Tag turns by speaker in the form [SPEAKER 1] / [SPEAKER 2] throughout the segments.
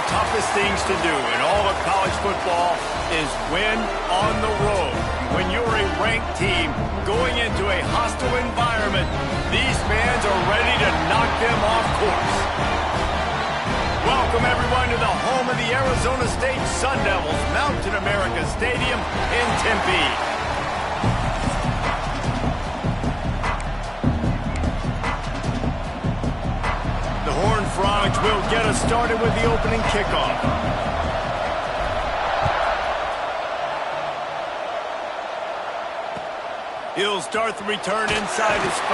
[SPEAKER 1] toughest things to do in all of college football is win on the road. When you're a ranked team going into a hostile environment, these fans are ready to knock them off course. Welcome, everyone, to the home of the Arizona State Sun Devils, Mountain America Stadium in Tempe. Frogs will get us started with the opening kickoff. He'll start the return inside his 5.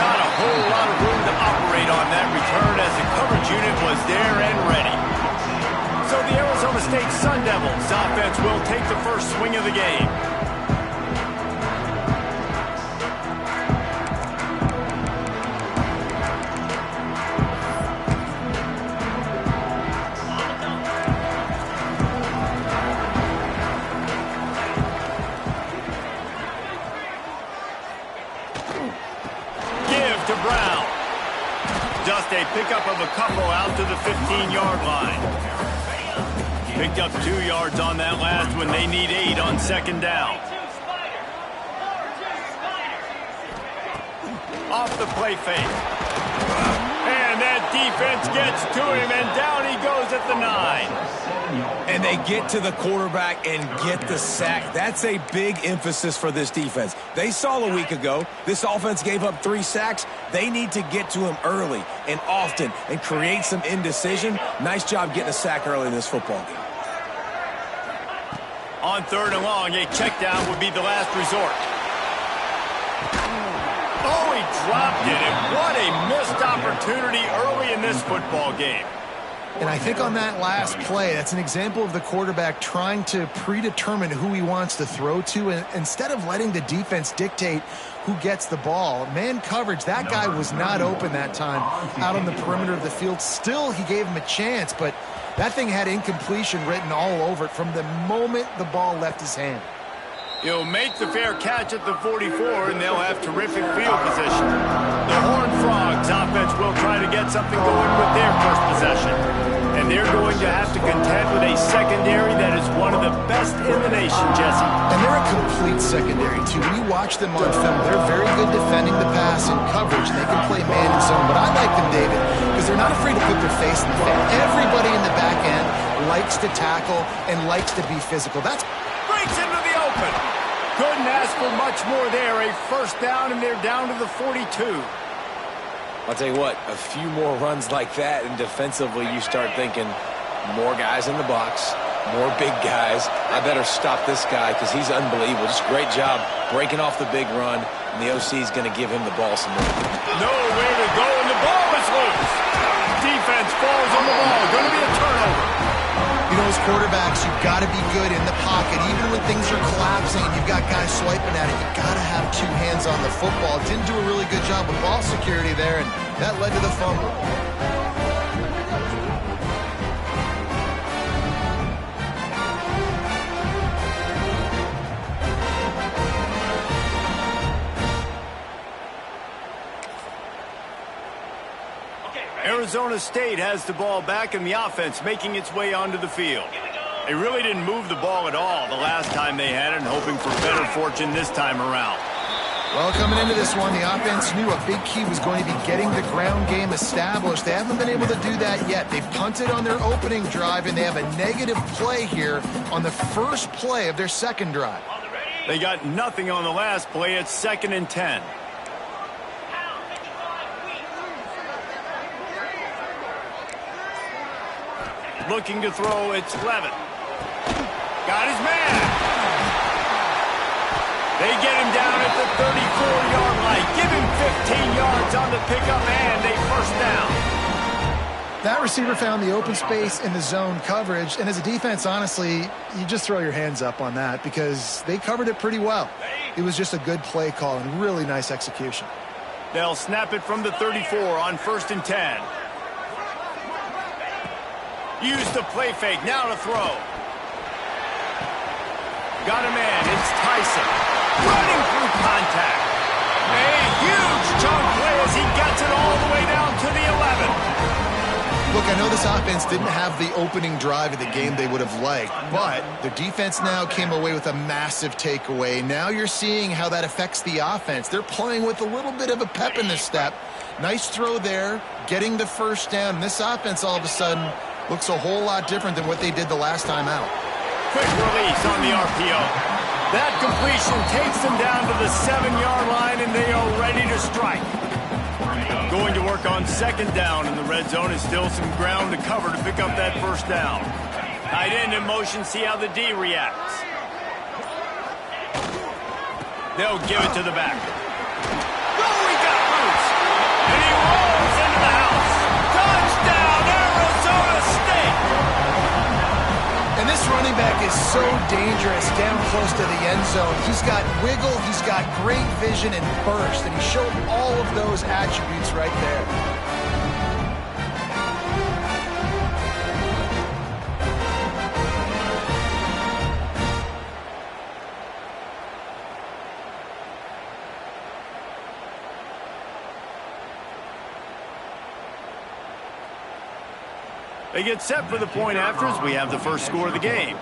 [SPEAKER 1] Not a whole lot of room to operate on that return as the coverage unit was there and ready. So the Arizona State Sun Devils offense will take the first swing of the game. Just a pickup of a couple out to the 15-yard line. Picked up 2 yards on that last one. They need 8 on second down. Off the play fake. And that defense gets to him, and down he goes at the 9.
[SPEAKER 2] And they get to the quarterback and get the sack. That's a big emphasis for this defense. They saw a week ago, this offense gave up 3 sacks. They need to get to him early and often and create some indecision. Nice job getting a sack early in this football game.
[SPEAKER 1] On 3rd and long, a check down would be the last resort. Oh, he dropped it, and what a missed opportunity early in this football game.
[SPEAKER 3] And I think on that last play, that's an example of the quarterback trying to predetermine who he wants to throw to, and instead of letting the defense dictate who gets the ball. Man coverage, that guy was not open that time out on the perimeter of the field. Still, he gave him a chance, but that thing had incompletion written all over it from the moment the ball left his hand.
[SPEAKER 1] He'll make the fair catch at the 44, and they'll have terrific field position. The Horned Frogs offense will try to get something going with their first possession. And they're going to have to contend with a secondary that is one of the best in the nation, Jesse.
[SPEAKER 3] And they're a complete secondary, too. When you watch them on film, they're very good defending the pass and coverage. They can play man and zone, but I like them, David, because they're not afraid to put their face in the fan. Everybody in the back end likes to tackle and likes to be physical. That's
[SPEAKER 1] breaks into the open. Couldn't ask for much more there. A first down, and they're down to the 42.
[SPEAKER 2] I'll tell you what, a few more runs like that, and defensively you start thinking more guys in the box, more big guys. I better stop this guy because he's unbelievable. Just great job breaking off the big run, and the OC is going to give him the ball some more.
[SPEAKER 1] Nowhere to go, and the ball is loose. Defense falls on the ball. Going to be a turnover.
[SPEAKER 3] You know, as quarterbacks, you've got to be good in the pocket. Even when things are collapsing and you've got guys swiping at it, you've got to have 2 hands on the football. Didn't do a really good job with ball security there, and that led to the fumble.
[SPEAKER 1] Arizona State has the ball back in the offense, making its way onto the field. They really didn't move the ball at all the last time they had it, and hoping for better fortune this time around.
[SPEAKER 3] Well, coming into this one, the offense knew a big key was going to be getting the ground game established. They haven't been able to do that yet. They've punted on their opening drive, and they have a negative play here on the first play of their second drive.
[SPEAKER 1] They got nothing on the last play. It's 2nd and 10. Looking to throw, it's Levin. Got his man. They get him down at the 34-yard line. Give him 15 yards on the pickup and a first down.
[SPEAKER 3] That receiver found the open space in the zone coverage, and as a defense, honestly, you just throw your hands up on that because they covered it pretty well. It was just a good play call and really nice execution.
[SPEAKER 1] They'll snap it from the 34 on 1st and 10. Use the play fake, now to throw. Got a man, it's Tyson. Running through contact. A huge chunk play as he gets it all the way down to the 11.
[SPEAKER 3] Look, I know this offense didn't have the opening drive of the game they would have liked, but their defense now came away with a massive takeaway. Now you're seeing how that affects the offense. They're playing with a little bit of a pep in their step. Nice throw there, getting the first down. And this offense all of a sudden looks a whole lot different than what they did the last time out.
[SPEAKER 1] Quick release on the RPO. That completion takes them down to the 7-yard line, and they are ready to strike. Going to work on second down in the red zone. Is still some ground to cover to pick up that first down. Tight end in motion, see how the D reacts. They'll give it to the back. Oh, he got loose. And he rolls into the house. Touchdown, Arizona State.
[SPEAKER 3] And this running back is so dangerous down close to the end zone. He's got wiggle, he's got great vision and burst, and he showed all of those attributes right there.
[SPEAKER 1] They get set for the point after as we have the first score of the game.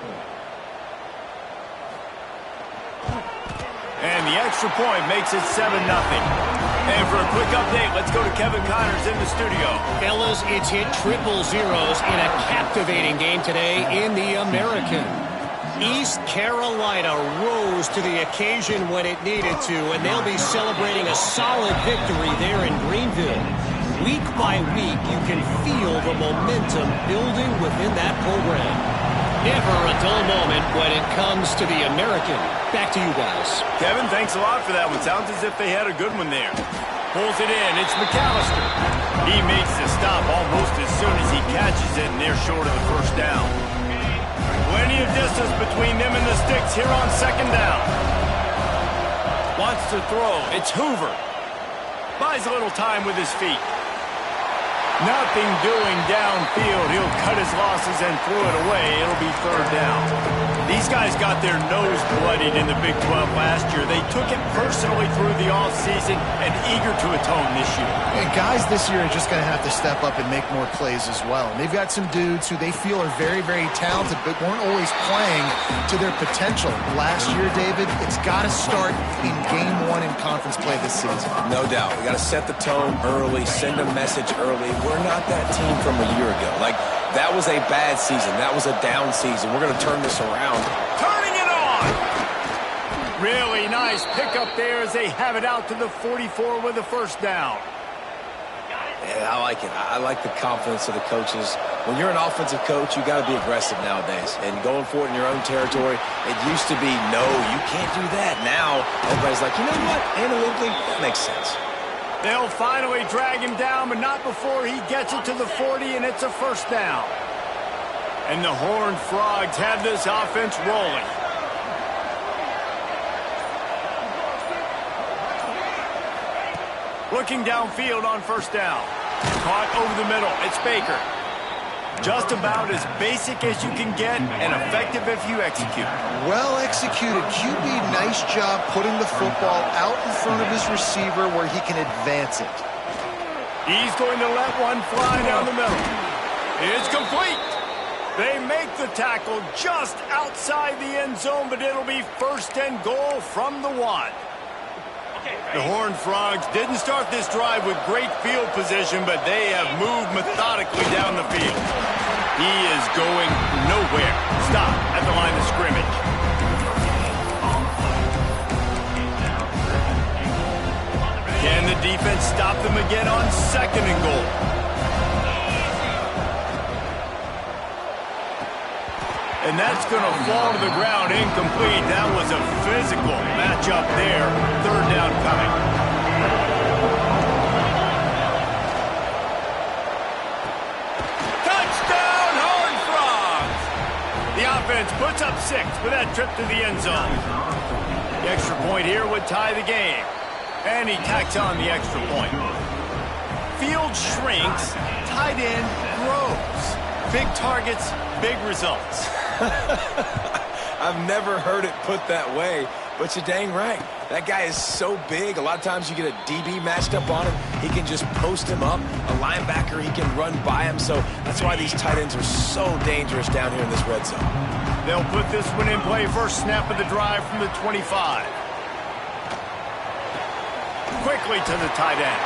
[SPEAKER 1] And the extra point makes it 7-0. And for a quick update, let's go to Kevin Connors in the studio.
[SPEAKER 4] Fellas, it's hit triple zeros in a captivating game today in the American. East Carolina rose to the occasion when it needed to, and they'll be celebrating a solid victory there in Greenville. Week by week, you can feel the momentum building within that program. Never a dull moment when it comes to the American. Back to you guys.
[SPEAKER 1] Kevin, thanks a lot for that one. Sounds as if they had a good one there. Pulls it in. It's McAllister. He makes the stop almost as soon as he catches it, and they're short of the first down. Plenty of distance between them and the sticks here on second down. Wants to throw. It's Hoover. Buys a little time with his feet. Nothing doing downfield. He'll cut his losses and throw it away. It'll be third down. These guys got their nose bloodied in the Big 12 last year. They took it personally through the offseason and eager to atone this year.
[SPEAKER 3] And guys this year are just going to have to step up and make more plays as well. And they've got some dudes who they feel are very, very talented but weren't always playing to their potential. Last year, David, it's got to start in game one in conference play this season.
[SPEAKER 2] No doubt. We got to set the tone early, send a message early. We're not that team from a year ago. Like, that was a bad season. That was a down season. We're going to turn this around.
[SPEAKER 1] Turning it on! Really nice pickup there as they have it out to the 44 with a first down.
[SPEAKER 2] Yeah, I like it. I like the confidence of the coaches. When you're an offensive coach, you got to be aggressive nowadays. And going for it in your own territory, it used to be, no, you can't do that. Now, everybody's like, you know what? Analytically, that makes sense.
[SPEAKER 1] They'll finally drag him down, but not before he gets it to the 40, and it's a first down. And the Horned Frogs have this offense rolling. Looking downfield on first down. Caught over the middle. It's Baker. Just about as basic as you can get and effective if you execute.
[SPEAKER 3] Well executed. QB, nice job putting the football out in front of his receiver where he can advance it.
[SPEAKER 1] He's going to let one fly down the middle. It's complete. They make the tackle just outside the end zone, but it'll be first and goal from the 1. The Horned Frogs didn't start this drive with great field position, but they have moved methodically down the field. He is going nowhere. Stop at the line of scrimmage. Can the defense stop them again on second and goal? And that's going to fall to the ground incomplete. That was a physical matchup there. Third down coming. Touchdown, Horned Frogs! The offense puts up 6 with that trip to the end zone. The extra point here would tie the game. And he tacks on the extra point. Field shrinks, tight end grows. Big targets, big results.
[SPEAKER 2] I've never heard it put that way, but you're dang right. That guy is so big. A lot of times you get a DB matched up on him. He can just post him up. A linebacker, he can run by him. So that's why these tight ends are so dangerous down here in this red zone.
[SPEAKER 1] They'll put this one in play. First snap of the drive from the 25. Quickly to the tight end.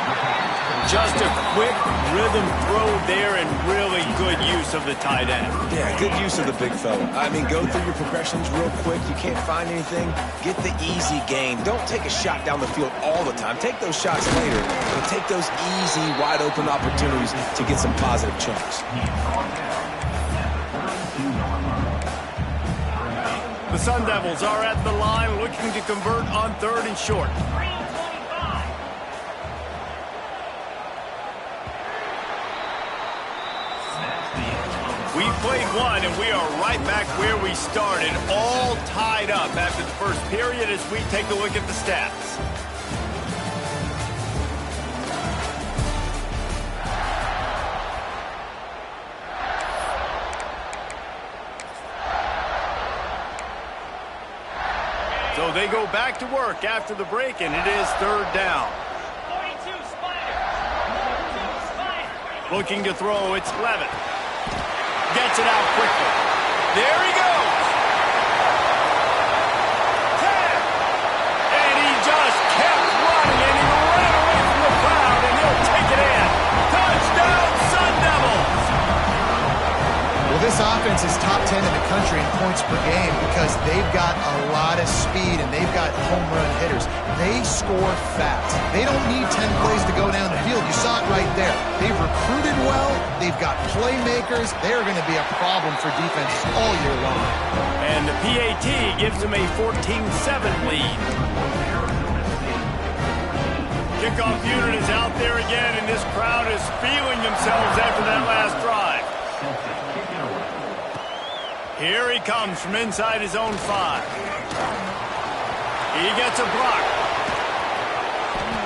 [SPEAKER 1] Just a quick rhythm throw there and really good use of the tight end.
[SPEAKER 2] Yeah, good use of the big fella. I mean, go through your progressions real quick. You can't find anything. Get the easy gain. Don't take a shot down the field all the time. Take those shots later, but take those easy, wide-open opportunities to get some positive chunks.
[SPEAKER 1] The Sun Devils are at the line looking to convert on 3rd and short. We played one, and we are right back where we started, all tied up after the first period as we take a look at the stats. So they go back to work after the break, and it is 3rd down. Looking to throw, it's Levitt. Gets it out quickly. There he goes. 10. And he just kept running, and he ran away from the crowd, and he'll take it in. Touchdown, Sun Devils.
[SPEAKER 3] Well, this offense is top 10 in the country in points per game because they've got a lot of speed and they've got home run hitters. They score fast. They don't need 10 plays to go down the field. You saw it right there. They've recruited well. They've got playmakers. They're going to be a problem for defense all year long.
[SPEAKER 1] And the PAT gives them a 14-7 lead. Kickoff unit is out there again, and this crowd is feeling themselves after that last drive. Here he comes from inside his own 5. He gets a block.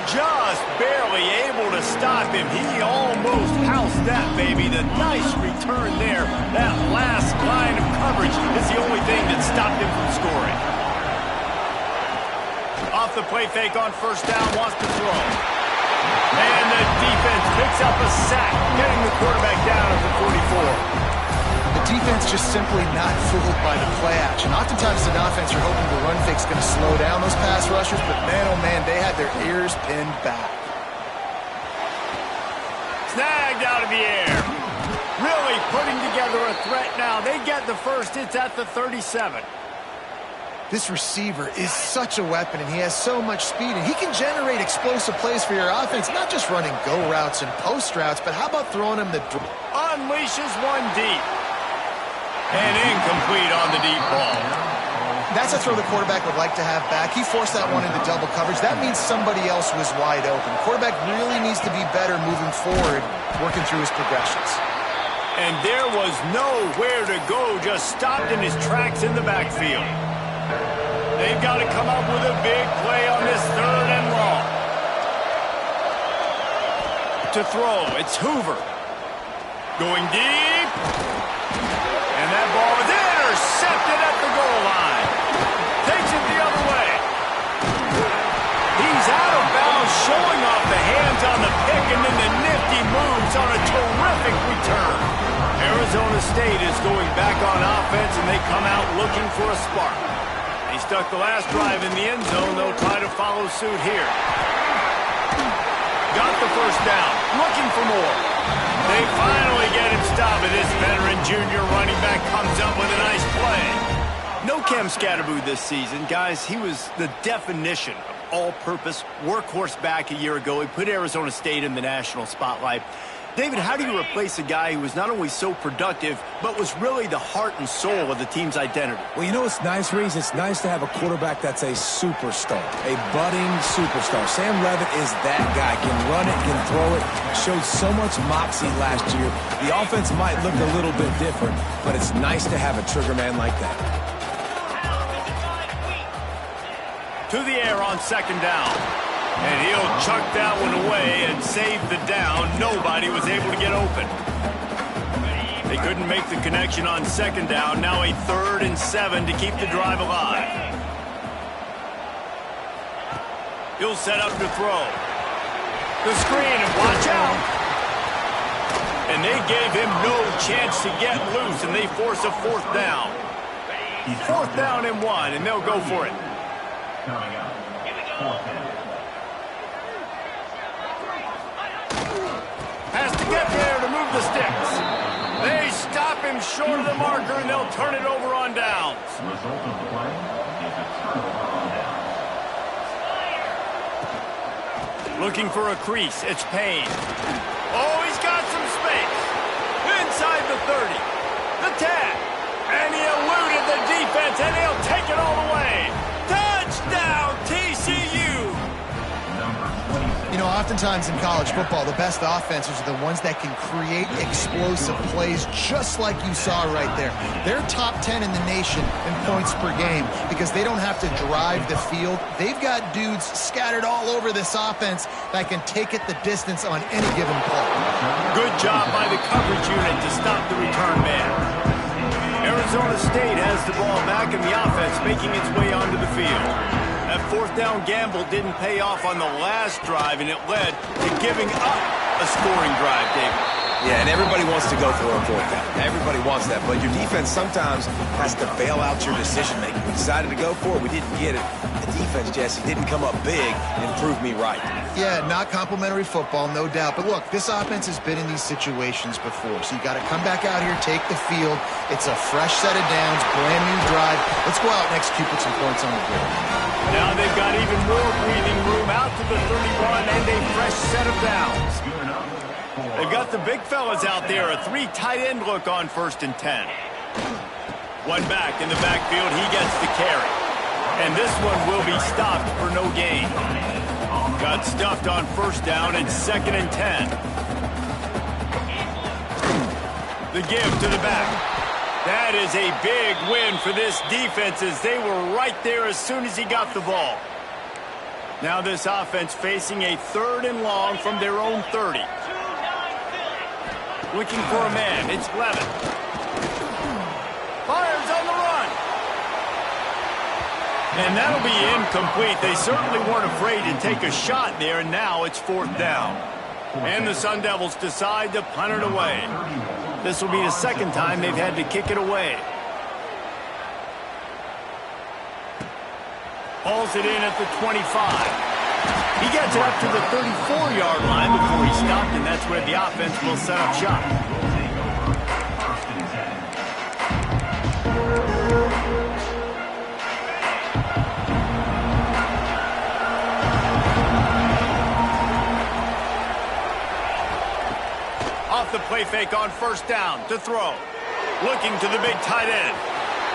[SPEAKER 1] Just barely able to stop him. He almost housed that baby. The nice return there. That last line of coverage is the only thing that stopped him from scoring. Off the play fake on 1st down, wants to throw. And the defense picks up a sack, getting the quarterback down at the 44.
[SPEAKER 3] The defense just simply not fooled by the play action. Oftentimes an offense you're hoping the run fake's going to slow down those pass rushers, but man, oh man, they had their ears pinned back.
[SPEAKER 1] Snagged out of the air. Really putting together a threat now. They get the first. It's at the 37.
[SPEAKER 3] This receiver is such a weapon, and he has so much speed, and he can generate explosive plays for your offense, not just running go routes and post routes, but how about throwing him the...
[SPEAKER 1] Unleashes one deep. And incomplete on the deep ball.
[SPEAKER 3] That's a throw the quarterback would like to have back. He forced that one into double coverage. That means somebody else was wide open. The quarterback really needs to be better moving forward, working through his progressions.
[SPEAKER 1] And there was nowhere to go, just stopped in his tracks in the backfield. They've got to come up with a big play on this 3rd and long. To throw, it's Hoover. Going deep. And that ball is intercepted at the goal line. Takes it the other way. He's out of bounds, showing off the hands on the pick, and then the nifty moves on a terrific return. Arizona State is going back on offense, and they come out looking for a spark. They stuck the last drive in the end zone. They'll try to follow suit here. Got the first down, looking for more. They finally get him stopped, and this veteran junior running back comes up with a nice play. No Cam Scatterboo this season. Guys, he was the definition of all-purpose workhorse back a year ago. He put Arizona State in the national spotlight. David, how do you replace a guy who was not only so productive, but was really the heart and soul of the team's identity?
[SPEAKER 2] Well, you know what's nice, Reese? It's nice to have a quarterback that's a superstar, a budding superstar. Sam Levitt is that guy. Can run it, can throw it. Showed so much moxie last year. The offense might look a little bit different, but it's nice to have a trigger man like that.
[SPEAKER 1] To the air on 2nd down. And he'll chuck that one away and save the down. Nobody was able to get open. They couldn't make the connection on 2nd down. Now a 3rd and 7 to keep the drive alive. He'll set up to throw. The screen, and watch out. And they gave him no chance to get loose, and they force a 4th down. 4th down and 1, and they'll go for it. Has to get there to move the sticks. They stop him short of the marker, and they'll turn it over on downs. Looking for a crease. It's Payne. Oh, he's got some space. Inside the 30. The 10. And he eluded the defense, and he'll take it all the way. Touchdown, TCU!
[SPEAKER 3] You know, oftentimes in college football, the best offenses are the ones that can create explosive plays just like you saw right there. They're top 10 in the nation in points per game because they don't have to drive the field. They've got dudes scattered all over this offense that can take it the distance on any given play.
[SPEAKER 1] Good job by the coverage unit to stop the return man. Arizona State has the ball back, and the offense making its way onto the field. That 4th down gamble didn't pay off on the last drive, and it led to giving up a scoring drive, David.
[SPEAKER 2] Yeah, and everybody wants to go for a 4th down. Everybody wants that, but your defense sometimes has to bail out your decision-making. We decided to go for it. We didn't get it. The defense, Jesse, didn't come up big and prove me right.
[SPEAKER 3] Yeah, not complimentary football, no doubt. But look, this offense has been in these situations before, so you got to come back out here, take the field. It's a fresh set of downs, brand new drive. Let's go out and execute with some points on the board.
[SPEAKER 1] Now they've got even more breathing room out to the 31 and a fresh set of downs. They've got the big fellas out there, a 3 tight end look on 1st and 10. One back in the backfield, he gets the carry. And this one will be stopped for no gain. Got stuffed on 1st down and 2nd and 10. The give to the back. That is a big win for this defense as they were right there as soon as he got the ball. Now this offense facing a 3rd and long from their own 30. Looking for a man. It's Levin. Fires on the run. And that'll be incomplete. They certainly weren't afraid to take a shot there, and now it's 4th down. And the Sun Devils decide to punt it away. This will be the 2nd time they've had to kick it away. Hauls it in at the 25. He gets it up to the 34-yard line before he stopped, and that's where the offense will set up shop. Off the play fake on 1st down to throw. Looking to the big tight end.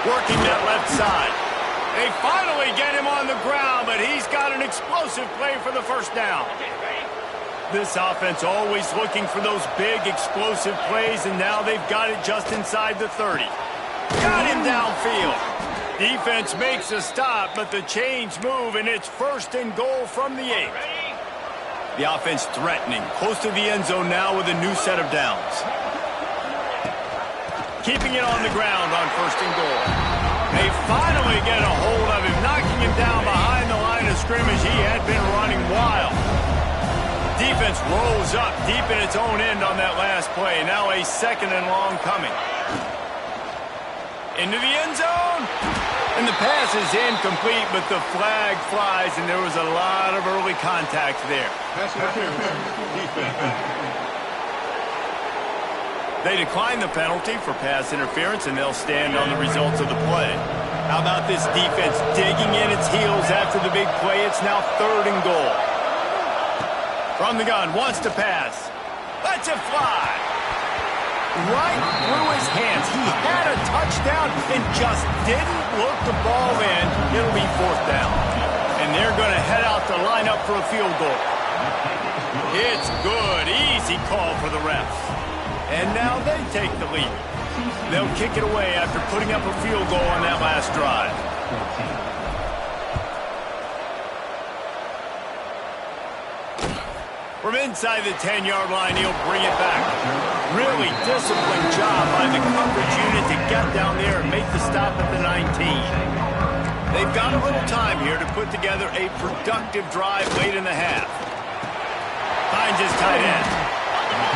[SPEAKER 1] Working that left side. They finally get him on the ground, but he's got an explosive play for the 1st down. This offense always looking for those big explosive plays, and now they've got it just inside the 30. Got him downfield. Defense makes a stop, but the chains move, and it's 1st and goal from the 8. The offense threatening, close to the end zone now with a new set of downs. Keeping it on the ground on 1st and goal. They finally get a hold of him, knocking him down behind the line of scrimmage. He had been running wild. Defense rolls up deep in its own end on that last play. Now a 2nd and long coming. Into the end zone. And the pass is incomplete, but the flag flies, and there was a lot of early contact there. They decline the penalty for pass interference, and they'll stand on the results of the play. How about this defense digging in its heels after the big play? It's now 3rd and goal. From the gun, wants to pass. Lets it fly. Right through his hands. He had a touchdown and just didn't look the ball in. It'll be 4th down. And they're going to head out to line up for a field goal. It's good. Easy call for the refs. And now they take the lead. They'll kick it away after putting up a field goal on that last drive. From inside the 10-yard line, he'll bring it back. Really disciplined job by the coverage unit to get down there and make the stop at the 19. They've got a little time here to put together a productive drive late in the half. High finds his tight end.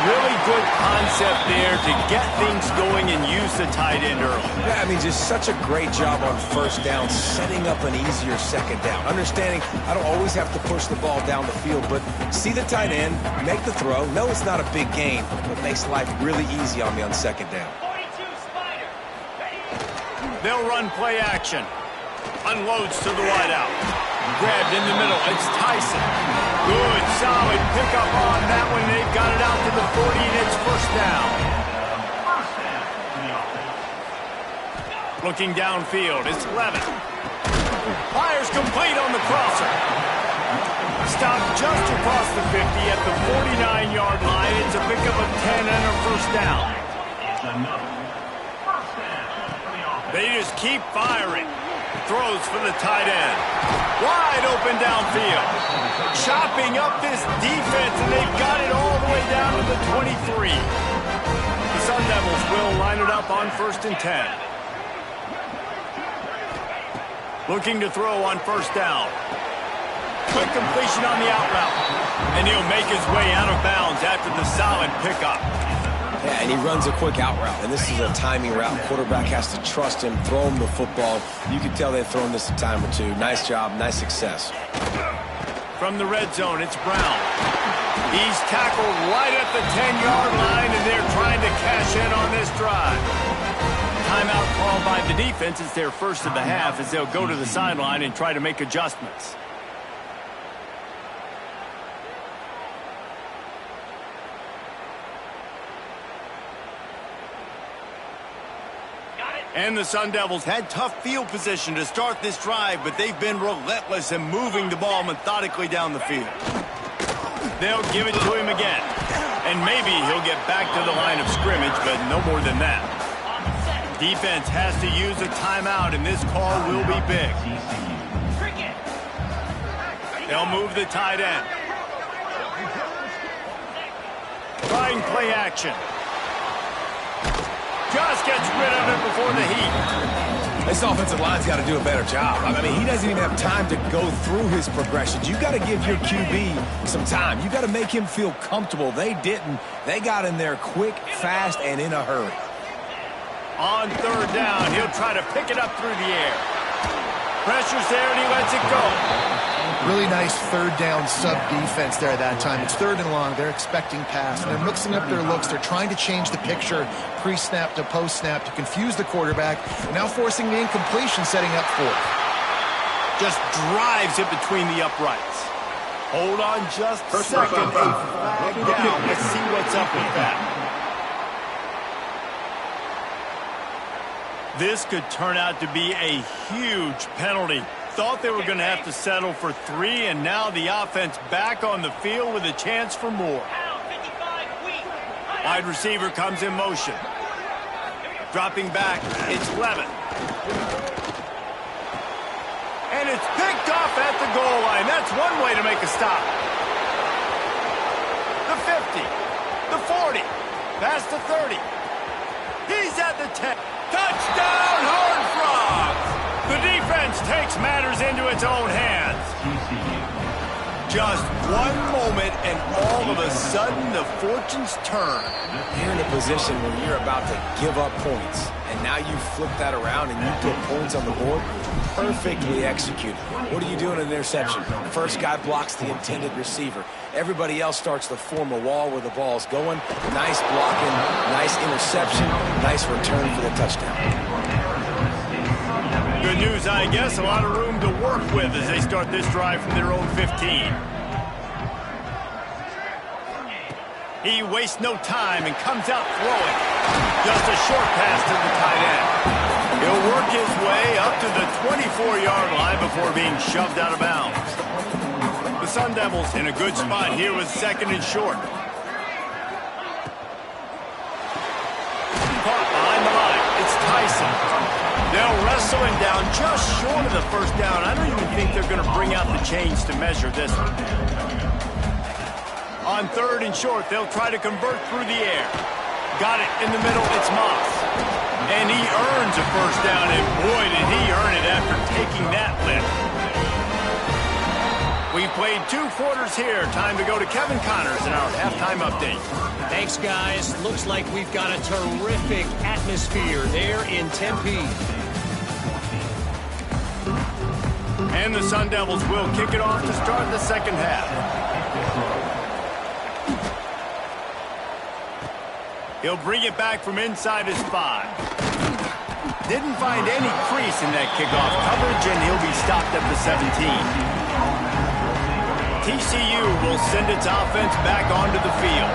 [SPEAKER 1] Really good concept there to get things going and use the tight end early.
[SPEAKER 2] Yeah, I mean, just such a great job on first down, setting up an easier second down. Understanding I don't always have to push the ball down the field, but see the tight end, make the throw. No, it's not a big gain, but makes life really easy on me on second down.
[SPEAKER 1] They'll run play action. Unloads to the wideout. Grabbed in the middle. It's Tyson. Good, solid pickup on that one. They've got it out to the 40, and it's first down. Looking downfield, it's Levin. Fires complete on the crosser. Stopped just across the 50 at the 49-yard line. It's a pickup of 10 and a first down. They just keep firing. Throws for the tight end. Wide open downfield. Chopping up this defense, and they've got it all the way down to the 23. The Sun Devils will line it up on 1st and 10. Looking to throw on first down. Quick completion on the out route. And he'll make his way out of bounds after the solid pickup.
[SPEAKER 2] Yeah, and he runs a quick out route, and this is a timing route. Quarterback has to trust him, throw him the football. You can tell they've thrown this a time or two. Nice job, nice success.
[SPEAKER 1] From the red zone, it's Brown. He's tackled right at the 10-yard line, and they're trying to cash in on this drive. Timeout called by the defense. It's their first of the half as they'll go to the sideline and try to make adjustments. And the Sun Devils had tough field position to start this drive, but they've been relentless in moving the ball methodically down the field. They'll give it to him again. And maybe he'll get back to the line of scrimmage, but no more than that. Defense has to use a timeout, and this call will be big. They'll move the tight end. Trying play action. Just gets rid of it before the heat.
[SPEAKER 2] This offensive line's got to do a better job. I mean, he doesn't even have time to go through his progressions. You got to give your QB some time. You got to make him feel comfortable. They didn't. They got in there quick, fast, and in a hurry.
[SPEAKER 1] On third down, he'll try to pick it up through the air. Pressure's there, and he lets it go.
[SPEAKER 3] Really nice third down sub defense there at that time. It's third and long. They're expecting pass, and they're mixing up their looks. They're trying to change the picture pre-snap to post-snap to confuse the quarterback, and now forcing the incompletion, setting up fourth.
[SPEAKER 1] Just drives it between the uprights. Hold on just a second. Flag down. Let's see what's up with that. This could turn out to be a huge penalty. Thought they were going to have to settle for 3, and now the offense back on the field with a chance for more. Wide receiver comes in motion. Dropping back, it's Levin. And it's picked off at the goal line. That's one way to make a stop. The 50, the 40, past the 30. He's at the 10. Touchdown, Horned Frogs! The defense takes matters into its own hands. Just one moment, and all of a sudden, the fortunes turn.
[SPEAKER 2] You're in a position where you're about to give up points, and now you flip that around and you put points on the board. Perfectly executed. What do you do in an interception? The first guy blocks the intended receiver. Everybody else starts to form a wall where the ball's going. Nice blocking, nice interception, nice return for the touchdown.
[SPEAKER 1] Good news, I guess. A lot of room to work with as they start this drive from their own 15. He wastes no time and comes out throwing. Just a short pass to the tight end. He'll work his way up to the 24-yard line before being shoved out of bounds. The Sun Devils in a good spot here with 2nd and short. Caught behind the line. It's Tyson. They'll wrestle him down just short of the first down. I don't even think they're going to bring out the chains to measure this one. On 3rd and short, they'll try to convert through the air. Got it in the middle. It's Moss. And he earns a first down, and boy, did he earn it after taking that lift. We've played 2 quarters here. Time to go to Kevin Connors in our halftime update.
[SPEAKER 4] Thanks, guys. Looks like we've got a terrific atmosphere there in Tempe.
[SPEAKER 1] And the Sun Devils will kick it off to start the second half. He'll bring it back from inside his 5. Didn't find any crease in that kickoff coverage, and he'll be stopped at the 17. TCU will send its offense back onto the field.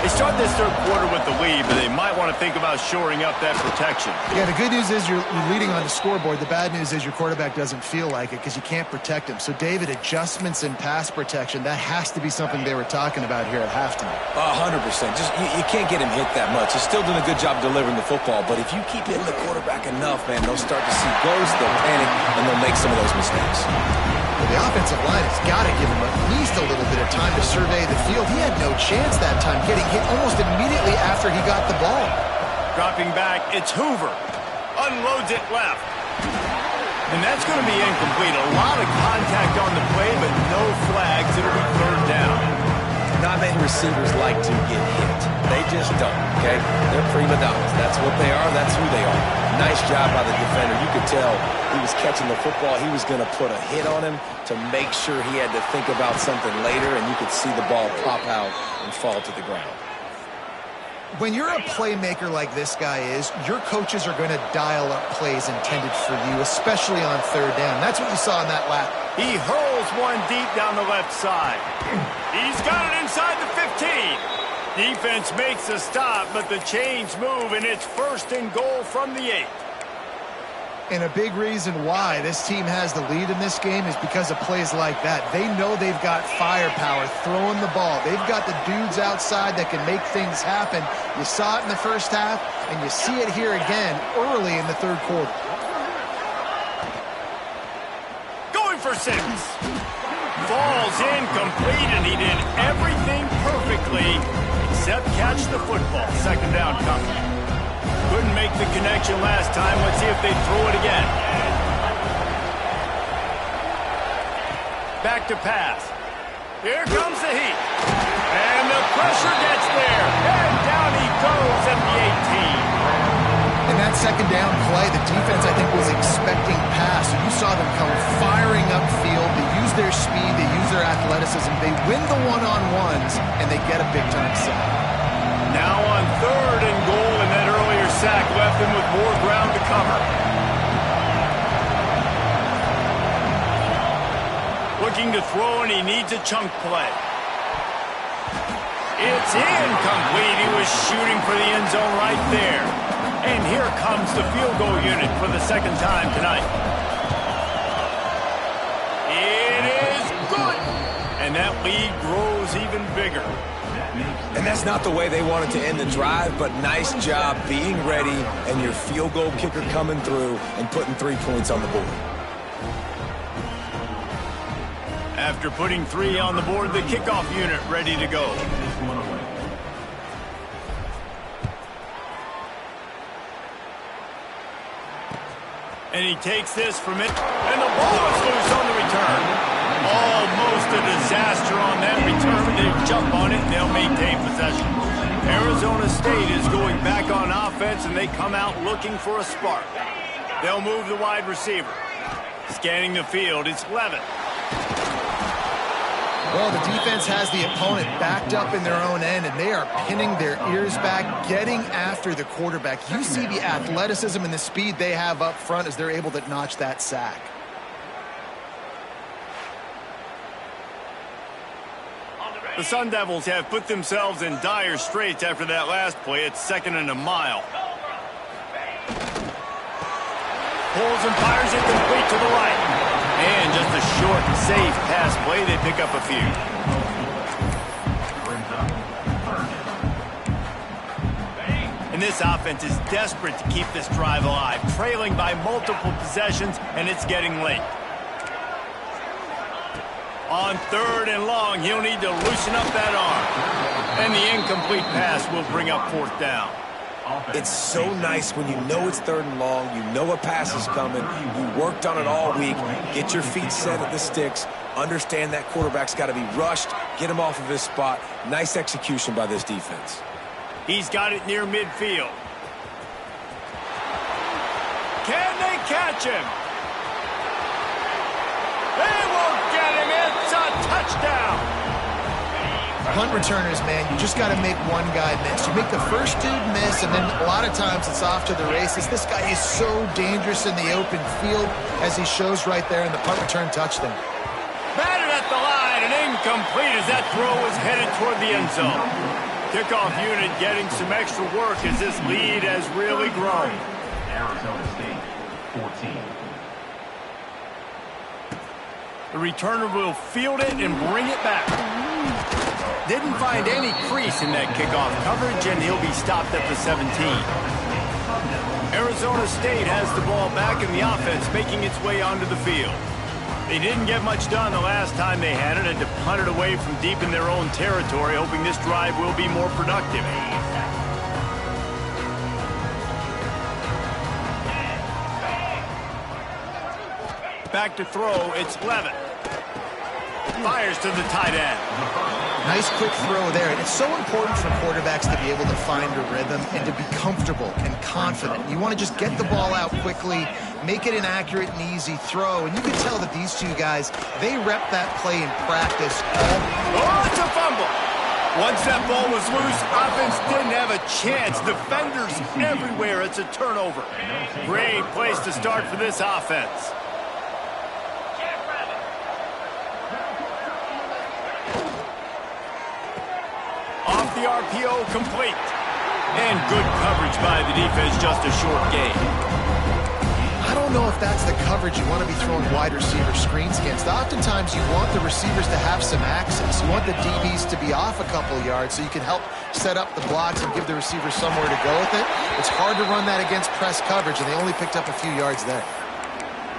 [SPEAKER 1] They start this third quarter with the lead, but they might want to think about shoring up that protection.
[SPEAKER 3] Yeah, the good news is you're leading on the scoreboard. The bad news is your quarterback doesn't feel like it because you can't protect him. So, David, adjustments in pass protection, that has to be something they were talking about here at halftime.
[SPEAKER 2] 100%. Just you can't get him hit that much. He's still doing a good job delivering the football, but if you keep hitting the quarterback enough, man, they'll start to see ghosts, they'll panic, and they'll make some of those mistakes.
[SPEAKER 3] Well, the offensive line has got to give him at least a little bit of time to survey the field. He had no chance that time, getting hit almost immediately after he got the ball.
[SPEAKER 1] Dropping back, it's Hoover. Unloads it left. And that's going to be incomplete. A lot of contact on the play, but no flags. It'll be third down.
[SPEAKER 2] Not many receivers like to get hit. They just don't, okay? They're prima donnas. That's what they are. That's who they are. Nice job by the defender. You could tell he was catching the football. He was going to put a hit on him to make sure he had to think about something later, and you could see the ball pop out and fall to the ground.
[SPEAKER 3] When you're a playmaker like this guy is, your coaches are going to dial up plays intended for you, especially on third down. That's what you saw in that lap.
[SPEAKER 1] He hurls one deep down the left side. He's got it inside the 15. Defense makes a stop, but the chains move, and it's first and goal from the 8.
[SPEAKER 3] And a big reason why this team has the lead in this game is because of plays like that. They know they've got firepower throwing the ball. They've got the dudes outside that can make things happen. You saw it in the first half, and you see it here again early in the third quarter.
[SPEAKER 1] Going for 6. Falls incomplete, and he did everything perfectly except catch the football. Second down coming. Couldn't make the connection last time. Let's see if they throw it again. Back to pass. Here comes the heat. And the pressure gets there. And down he goes at the 18.
[SPEAKER 3] In that second down play, the defense, I think, was expecting pass. You saw them come firing upfield. They use their speed. They use their athleticism. They win the one-on-ones, and they get a big-time sack.
[SPEAKER 1] Now on third and goal, and that earlier sack left him with more ground to cover. Looking to throw, and he needs a chunk play. It's incomplete. He was shooting for the end zone right there. And here comes the field goal unit for the second time tonight. It is good. And that lead grows even bigger.
[SPEAKER 2] And that's not the way they wanted to end the drive, but nice job being ready and your field goal kicker coming through and putting 3 points on the board.
[SPEAKER 1] After putting 3 on the board, the kickoff unit ready to go. And he takes this from it, and the ball is loose on the return. Almost a disaster on that return. They jump on it, and they'll maintain possession. Arizona State is going back on offense, and they come out looking for a spark. They'll move the wide receiver. Scanning the field, it's Levin.
[SPEAKER 3] Well, the defense has the opponent backed up in their own end, and they are pinning their ears back, getting after the quarterback. You see the athleticism and the speed they have up front as they're able to notch that sack.
[SPEAKER 1] The Sun Devils have put themselves in dire straits after that last play. It's 2nd and a mile. Pulls and fires it complete to the right. And just a short and safe pass play. They pick up a few. And this offense is desperate to keep this drive alive, trailing by multiple possessions, and it's getting late. On 3rd and long, he'll need to loosen up that arm. And the incomplete pass will bring up 4th down.
[SPEAKER 2] It's so nice when you know it's 3rd and long, you know a pass is coming, you worked on it all week, get your feet set at the sticks, Understand that quarterback's got to be rushed, get him off of his spot. Nice execution by this defense.
[SPEAKER 1] He's got it near midfield. Can they catch him? They won't get him. It's a touchdown.
[SPEAKER 3] Punt returners, man, you just got to make one guy miss. You make the first dude miss, and then a lot of times it's off to the races. This guy is so dangerous in the open field, as he shows right there in the punt return touchdown.
[SPEAKER 1] Batted at the line and incomplete as that throw was headed toward the end zone. Kickoff unit getting some extra work as this lead has really grown.
[SPEAKER 5] Arizona State, 14.
[SPEAKER 1] The returner will field it and bring it back. Didn't find any crease in that kickoff coverage, and he'll be stopped at the 17. Arizona State has the ball back in the offense, making its way onto the field. They didn't get much done the last time they had it, and to punt it away from deep in their own territory, hoping this drive will be more productive. Back to throw, it's Levitt. Fires to the tight end.
[SPEAKER 3] Nice quick throw there. And it's so important for quarterbacks to be able to find a rhythm and to be comfortable and confident. You want to just get the ball out quickly, make it an accurate and easy throw. And you can tell that these two guys, they rep that play in practice.
[SPEAKER 1] Oh, it's a fumble. Once that ball was loose, offense didn't have a chance. Defenders everywhere. It's a turnover. Great place to start for this offense. Off the RPO, complete. And good coverage by the defense, just a short gain.
[SPEAKER 3] I don't know if that's the coverage you want to be throwing wide receiver screens against. Oftentimes, you want the receivers to have some access. You want the DBs to be off a couple of yards so you can help set up the blocks and give the receivers somewhere to go with it. It's hard to run that against press coverage, and they only picked up a few yards there.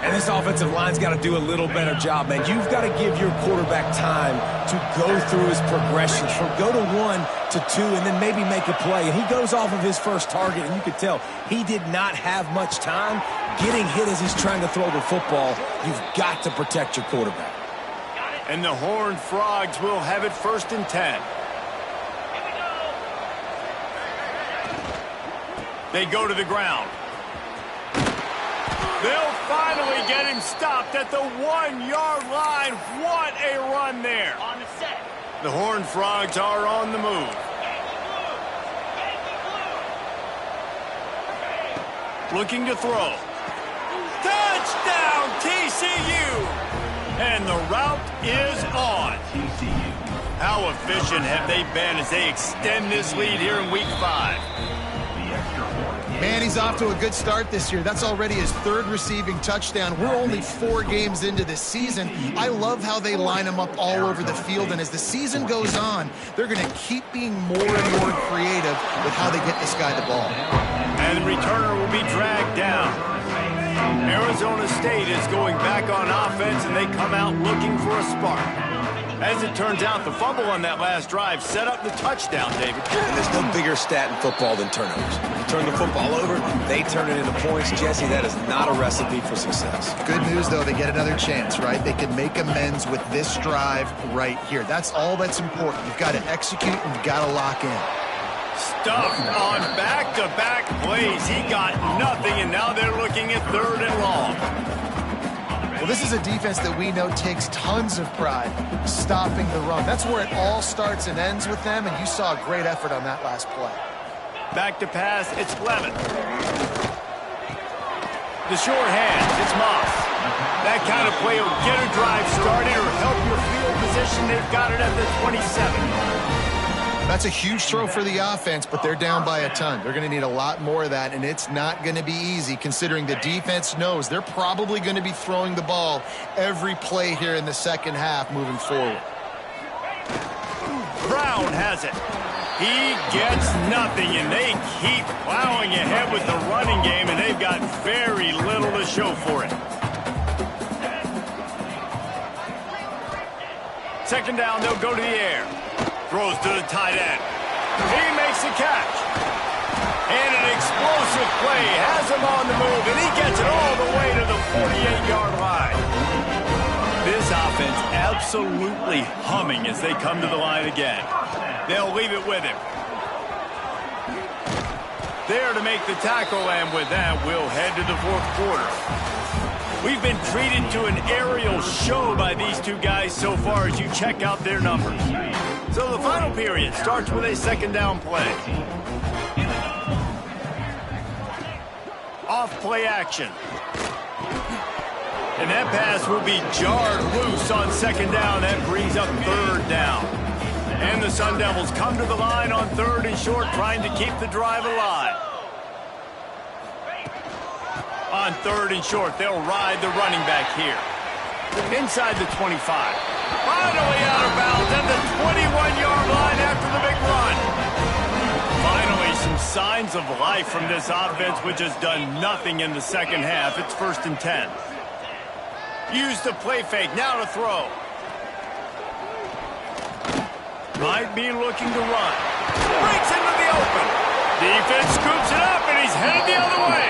[SPEAKER 2] And this offensive line's got to do a little better job, man. You've got to give your quarterback time to go through his progressions from go to 1 to 2 and then maybe make a play. And he goes off of his first target, and you could tell he did not have much time getting hit as he's trying to throw the football. You've got to protect your quarterback.
[SPEAKER 1] And the Horned Frogs will have it 1st and 10. They go to the ground. They'll finally get him stopped at the 1-yard line. What a run there. On the set. The Horned Frogs are on the move. Looking to throw. Touchdown, TCU. And the route is on.
[SPEAKER 5] TCU.
[SPEAKER 1] How efficient have they been as they extend this lead here in Week 5?
[SPEAKER 3] Man, he's off to a good start this year. That's already his 3rd receiving touchdown. We're only 4 games into this season. I love how they line him up all over the field, and as the season goes on, they're going to keep being more and more creative with how they get this guy the ball.
[SPEAKER 1] And the returner will be dragged down. Arizona State is going back on offense, and they come out looking for a spark. As it turns out, the fumble on that last drive set up the touchdown, David.
[SPEAKER 2] And there's no bigger stat in football than turnovers. You turn the football over, they turn it into points. Jesse, that is not a recipe for success.
[SPEAKER 3] Good news, though, they get another chance, right? They can make amends with this drive right here. That's all that's important. You've got to execute and you've got to lock in.
[SPEAKER 1] Stuffed on back-to-back plays. He got nothing, and now they're looking at 3rd and long.
[SPEAKER 3] Well, this is a defense that we know takes tons of pride stopping the run. That's where it all starts and ends with them, and you saw a great effort on that last play.
[SPEAKER 1] Back to pass, it's Levitt. The short hand, it's Moss. That kind of play will get a drive started or help your field position. They've got it at the 27.
[SPEAKER 3] That's a huge throw for the offense, but they're down by a ton. They're going to need a lot more of that, and it's not going to be easy considering the defense knows they're probably going to be throwing the ball every play here in the second half moving forward.
[SPEAKER 1] Brown has it. He gets nothing, and they keep plowing ahead with the running game, and they've got very little to show for it. 2nd down, they'll go to the air. Throws to the tight end. He makes the catch. And an explosive play has him on the move, and he gets it all the way to the 48-yard line. This offense offense absolutely humming as they come to the line again. They'll leave it with him. There to make the tackle, and with that, we'll head to the fourth quarter. We've been treated to an aerial show by these two guys so far as you check out their numbers. So the final period starts with a second down play. Off play action. And that pass will be jarred loose on second down. That brings up third down. And the Sun Devils come to the line on third and short, trying to keep the drive alive. On third and short, they'll ride the running back here. Inside the 25. Finally out of bounds at the 21-yard line after the big run. Finally, some signs of life from this offense, which has done nothing in the second half. It's 1st and 10. Use the play fake, now to throw. Might be looking to run. Breaks into the open. Defense scoops it up, and he's headed the other way.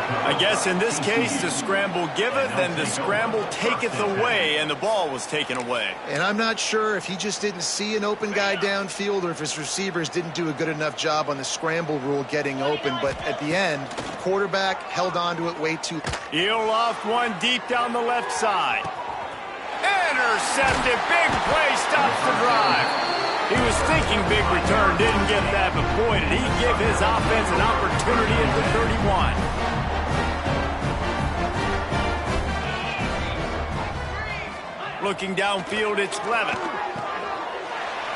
[SPEAKER 1] I guess in this case, the scramble giveth and the scramble taketh away, and the ball was taken away.
[SPEAKER 3] And I'm not sure if he just didn't see an open guy downfield or if his receivers didn't do a good enough job on the scramble rule getting open. But at the end, quarterback held on to it way too.
[SPEAKER 1] He'll loft one deep down the left side. Intercepted. Big play stops the drive. He was thinking big return, didn't get that, but boy, did he give his offense an opportunity at the 31. Looking downfield, it's Levitt.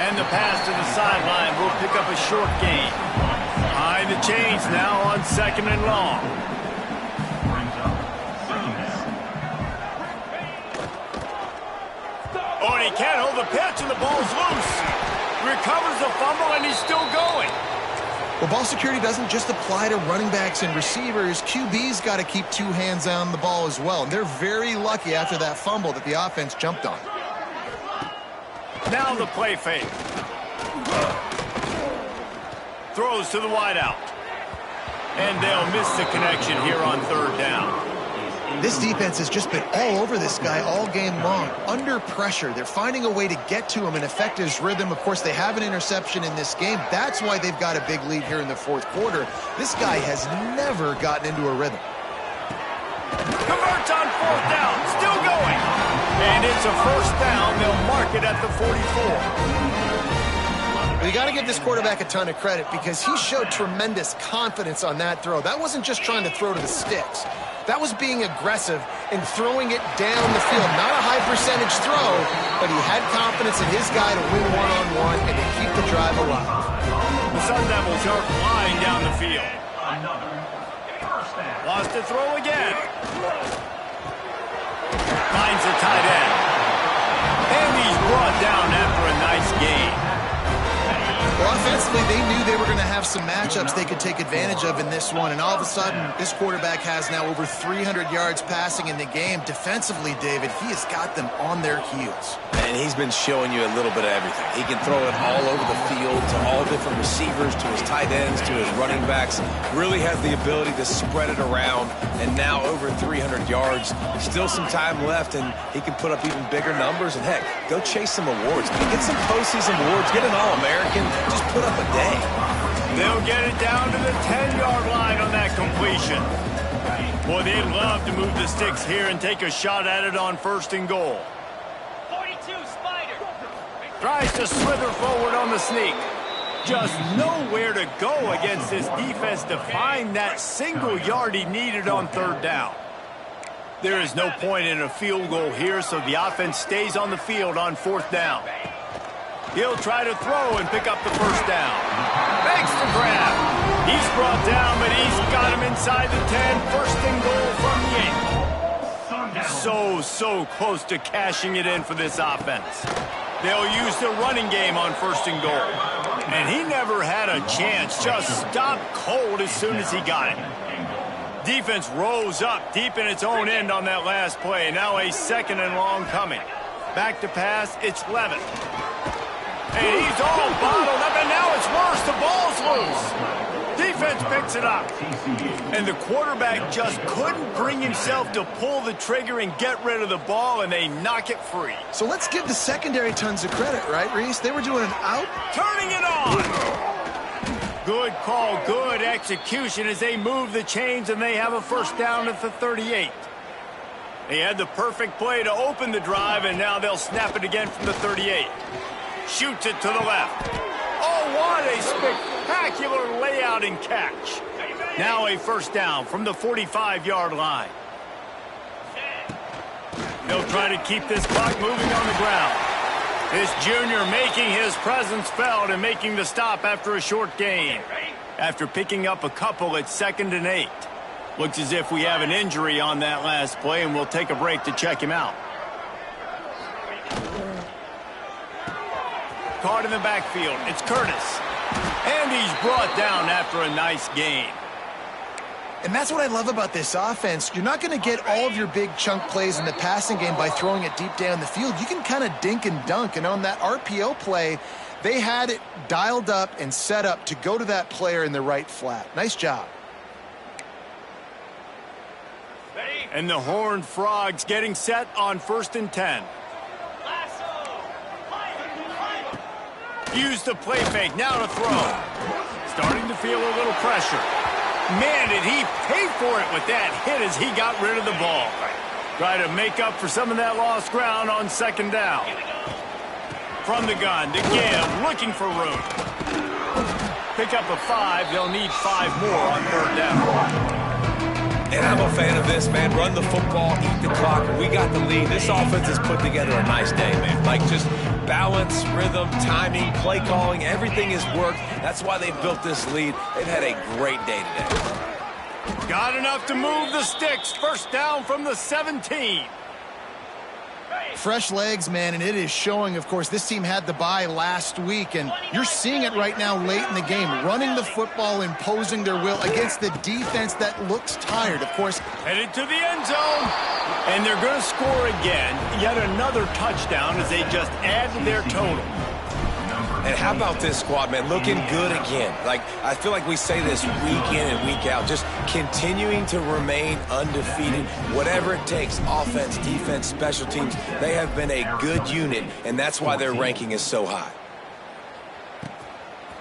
[SPEAKER 1] And the pass to the sideline will pick up a short gain. Behind the chains now on 2nd and long. Oh, and he can't hold the pitch, and the ball's loose. Recovers the fumble, and he's still going.
[SPEAKER 3] Well, ball security doesn't just apply to running backs and receivers. QB's got to keep two hands on the ball as well. And they're very lucky after that fumble that the offense jumped on.
[SPEAKER 1] Now the play fake. Throws to the wideout. And they'll miss the connection here on 3rd down.
[SPEAKER 3] This defense has just been all over this guy all game long. Under pressure, they're finding a way to get to him and affect his rhythm. Of course, they have an interception in this game. That's why they've got a big lead here in the 4th quarter. This guy has never gotten into a rhythm.
[SPEAKER 1] Converts on 4th down, still going. And it's a 1st down. They'll mark it at the 44.
[SPEAKER 3] You got to give this quarterback a ton of credit because he showed tremendous confidence on that throw. That wasn't just trying to throw to the sticks. That was being aggressive and throwing it down the field. Not a high percentage throw, but he had confidence in his guy to win one-on-one and to keep the drive alive.
[SPEAKER 1] The Sun Devils are flying down the field. Lost a throw again. Finds the tight end. And he's brought down after a nice gain.
[SPEAKER 3] Well, offensively, they knew they were going to have some matchups they could take advantage of in this one, and all of a sudden, this quarterback has now over 300 yards passing in the game. Defensively, David, he has got them on their heels.
[SPEAKER 2] And he's been showing you a little bit of everything. He can throw it all over the field to all different receivers, to his tight ends, to his running backs. Really has the ability to spread it around, and now over 300 yards. Still some time left, and he can put up even bigger numbers. And heck, go chase some awards. Get some postseason awards. Get an All-American. Just put up a day.
[SPEAKER 1] They'll get it down to the 10-yard line on that completion. Boy, they'd love to move the sticks here and take a shot at it on 1st and goal.
[SPEAKER 6] 42, Spider.
[SPEAKER 1] Tries to slither forward on the sneak. Just nowhere to go against this defense to find that single yard he needed on 3rd down. There is no point in a field goal here, so the offense stays on the field on 4th down. He'll try to throw and pick up the 1st down. Makes the grab. He's brought down, but he's got him inside the 10. 1st and goal from the 8. So close to cashing it in for this offense. They'll use the running game on 1st and goal. And he never had a chance. Just stopped cold as soon as he got it. Defense rose up deep in its own end on that last play. Now a 2nd and long coming. Back to pass, it's Levitt. And he's all bottled up, and now it's worse. The ball's loose. Defense picks it up. And the quarterback just couldn't bring himself to pull the trigger and get rid of the ball, and they knock it free.
[SPEAKER 3] So let's give the secondary tons of credit, right, Reese? They were doing an out.
[SPEAKER 1] Turning it on. Good call, good execution as they move the chains, and they have a first down at the 38. They had the perfect play to open the drive, and now they'll snap it again from the 38. Shoots it to the left. Oh, what a spectacular layout and catch. Now a first down from the 45-yard line. They'll try to keep this clock moving on the ground. This junior making his presence felt and making the stop after a short gain. After picking up a couple at 2nd and 8. Looks as if we have an injury on that last play, and we'll take a break to check him out. Caught in the backfield. It's Curtis. And he's brought down after a nice gain.
[SPEAKER 3] And that's what I love about this offense. You're not going to get all of your big chunk plays in the passing game by throwing it deep down the field. You can kind of dink and dunk. And on that RPO play, they had it dialed up and set up to go to that player in the right flat. Nice job.
[SPEAKER 1] And the Horned Frogs getting set on 1st and 10. Use the play fake, now to throw. Starting to feel a little pressure. Man, did he pay for it with that hit as he got rid of the ball. Try to make up for some of that lost ground on 2nd down. From the gun to give, looking for room. Pick up a 5, they'll need 5 more on 3rd down.
[SPEAKER 2] And I'm a fan of this, man. Run the football, eat the clock. We got the lead. This offense has put together a nice day, man. Like just balance, rhythm, timing, play calling, everything has worked. That's why they built this lead. They've had a great day today.
[SPEAKER 1] Got enough to move the sticks. First down from the 17.
[SPEAKER 3] Fresh legs, man, and it is showing. Of course, this team had the bye last week, and you're seeing it right now late in the game. Running the football, imposing their will against the defense that looks tired. Of course,
[SPEAKER 1] headed to the end zone, and they're going to score again. Yet another touchdown as they just add to their total.
[SPEAKER 2] And how about this squad, man? Looking good again. Like, I feel like we say this week in and week out, just continuing to remain undefeated. Whatever it takes, offense, defense, special teams, they have been a good unit, and that's why their ranking is so high.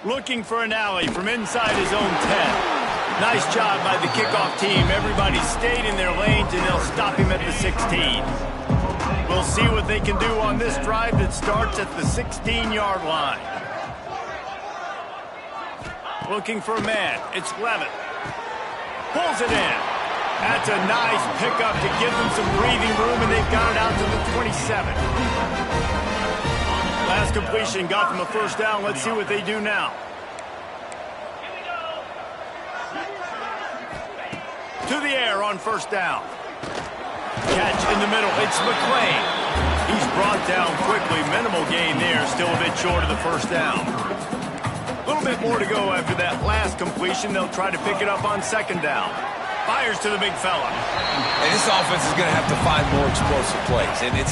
[SPEAKER 1] Looking for an alley from inside his own 10. Nice job by the kickoff team. Everybody stayed in their lanes, and they'll stop him at the 16. We'll see what they can do on this drive that starts at the 16-yard line. Looking for a man. It's Levitt. Pulls it in. That's a nice pickup to give them some breathing room, and they've got it out to the 27. Last completion got them a first down. Let's see what they do now. To the air on first down. Catch in the middle. It's McClain. He's brought down quickly. Minimal gain there. Still a bit short of the first down. A little bit more to go after that last completion. They'll try to pick it up on 2nd down. Fires to the big fella.
[SPEAKER 2] And this offense is going to have to find more explosive plays. And it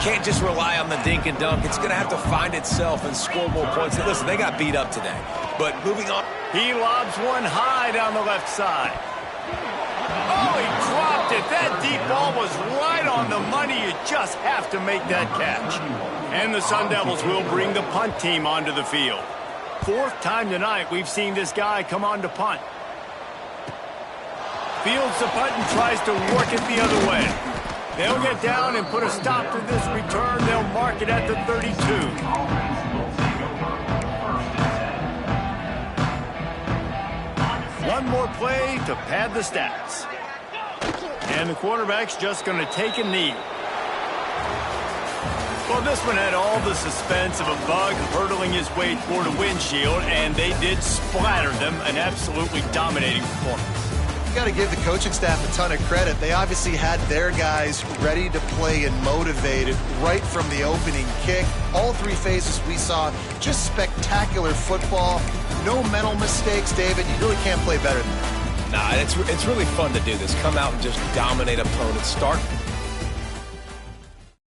[SPEAKER 2] can't just rely on the dink and dunk. It's going to have to find itself and score more points. And listen, they got beat up today. But moving on.
[SPEAKER 1] He lobs one high down the left side. Oh, he dropped it. That deep ball was right on the money. You just have to make that catch. And the Sun Devils will bring the punt team onto the field. 4th time tonight we've seen this guy come on to punt. Fields the punt and tries to work it the other way. They'll get down and put a stop to this return. They'll mark it at the 32. One more play to pad the stats. And the quarterback's just going to take a knee. Well, this one had all the suspense of a bug hurtling his way toward a windshield, and they did splatter them. An absolutely dominating performance.
[SPEAKER 3] you got to give the coaching staff a ton of credit. They obviously had their guys ready to play and motivated right from the opening kick. All three phases we saw just spectacular football. No mental mistakes, David. You really can't play better than that.
[SPEAKER 2] Nah, it's really fun to do this. Come out and just dominate opponents. Start